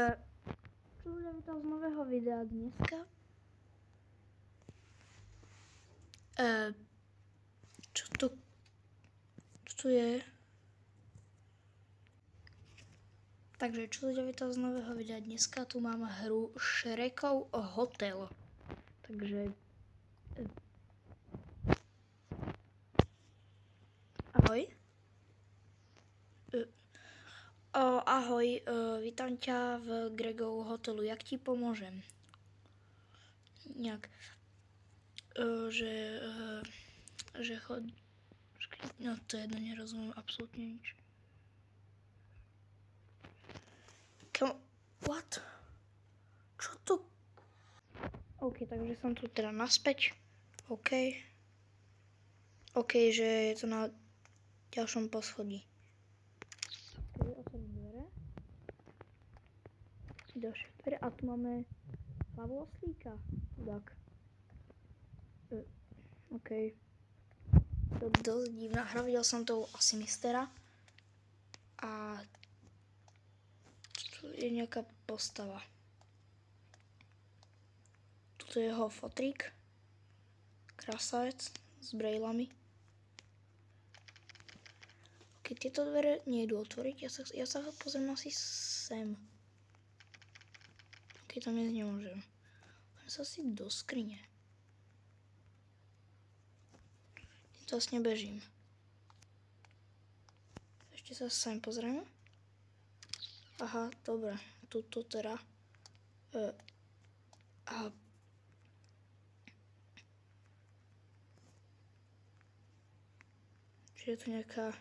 Čo ľudia, vítam z nového videa dneska. Čo tu je? Takže čo ľudia, vítam z nového videa dneska. Tu mám hru Shrekov hotel. Takže ahoj. Ahoj, vítam ťa v Gregov hotelu. Jak ti pomôžem? Nejak, že chod... No to jedno, nerozumiem absolútne nič. What? Čo to? OK, takže som tu teda naspäť. OK, že je to na ďalšom poschodí. Otvorím dvere. Ďalšie dvere. A tu máme hlavu oslíka. Tak. OK. To je dosť divná hra. Videl som to asi mistera. A tu je nejaká postava. Tuto je jeho fotrík. Krasavec s brejlami. OK, tieto dvere nejdu otvoriť. Ja sa pozriem asi sem. OK, tam ísť nemôžem. Poďme sa asi do skrine. Týmto vlastne bežím. Ešte sa sem pozrieme. Aha, dobre. Tuto teda. Čiže je tu nejaká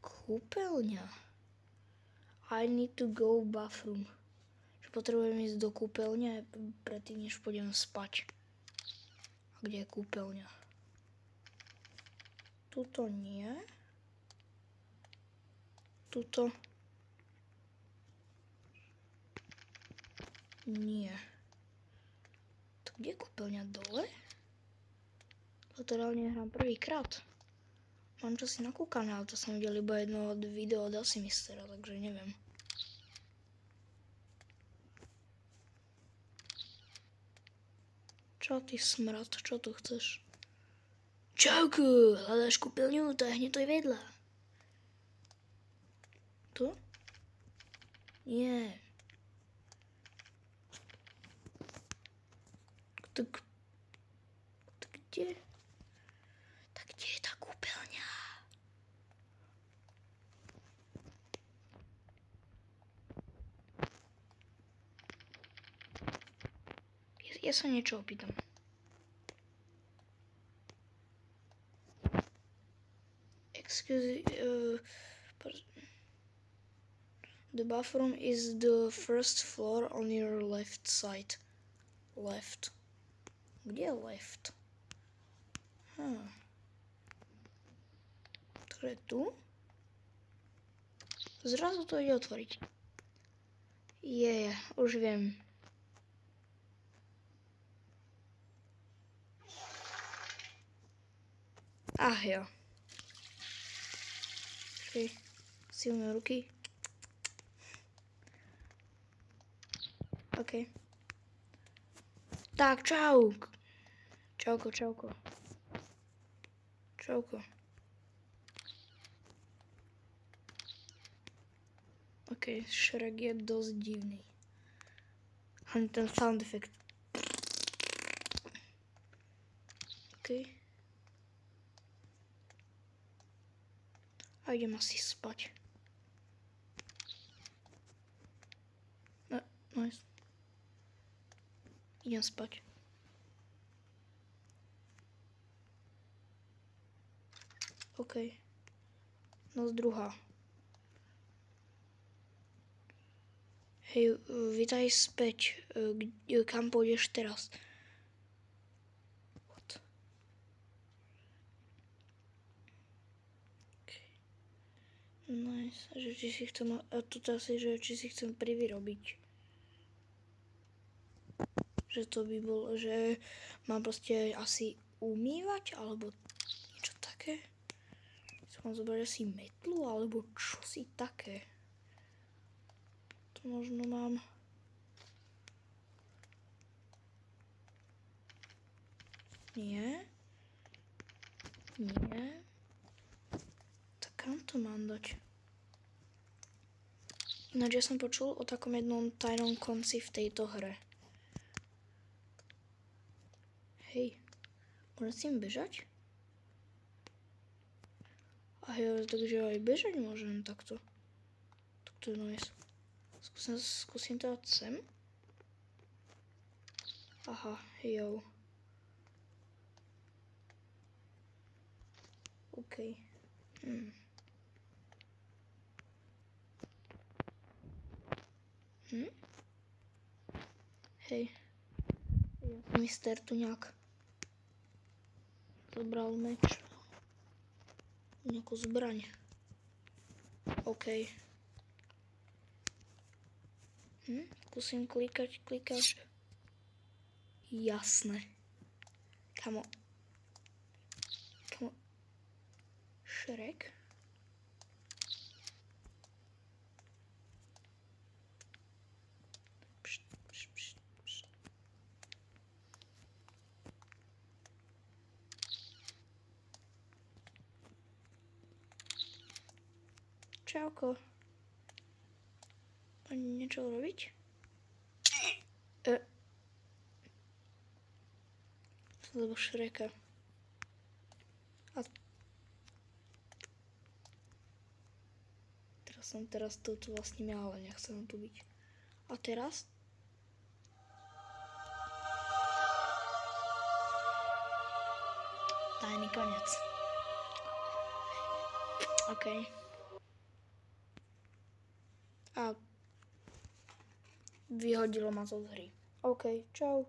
kúpeľňa. I need to go bathroom. Že potrebujem ísť do kúpeľne predtým, než pôjdem spať. A kde je kúpeľňa? Tuto nie. Tuto nie. To kde je kúpeľňa? Dole? Toto reálne hrám prvýkrát. Mám čo si nakúkané, ale to som videl iba jedno video od asi mistera, takže neviem. Čo ty smrad, čo tu chceš? Čauku, hľadáš kúpeľňu? To je hneď tu vedľa. Tu? Nie. Tak kde? Tak kde je tá kúpeľňa? Ja sa niečo opýtam. Excuse me, the bathroom is the first floor on your left side. Left. Kde je left? To je tu? Zrazu to ide otvoriť. Už viem. Jo. Počkej, si umiem ruky. OK. Tak, čau. Čauko. OK, Shrek je dosť divný. Ani ten sound effect. OK. A idem asi spať. Nice. Idem spať. OK. Noc druhá. Hej, vítaj späť. Kam pôjdeš teraz? What? Okay. Nice. Že či si chcem... A tuto asi, že či si chcem privyrobiť. Že to by bolo, že mám proste asi umývať, alebo niečo také. Mám zobrať asi metlu, alebo čo si také. Tu možno mám... Nie. Nie. Tak kam to mám dať? Ináč ja som počul o takom jednom tajnom konci v tejto hre. Hej, môžem s tým bežať? A hej, takže aj bežať môžem takto. Tak to je nice. Skúsim to dať sem. Aha, jo. OK. Hej. Mister tu nejak zobral meč. Nejakú zbraň. OK. Skúsim klikať. Jasné. Kamo. Šrek. Čauko. Pani niečo robiť? Lebo Šreka. A teraz to tu vlastne ale nechcem tu byť. A teraz? Tajný koniec. OK. A vyhodilo ma to z hry. OK, čau.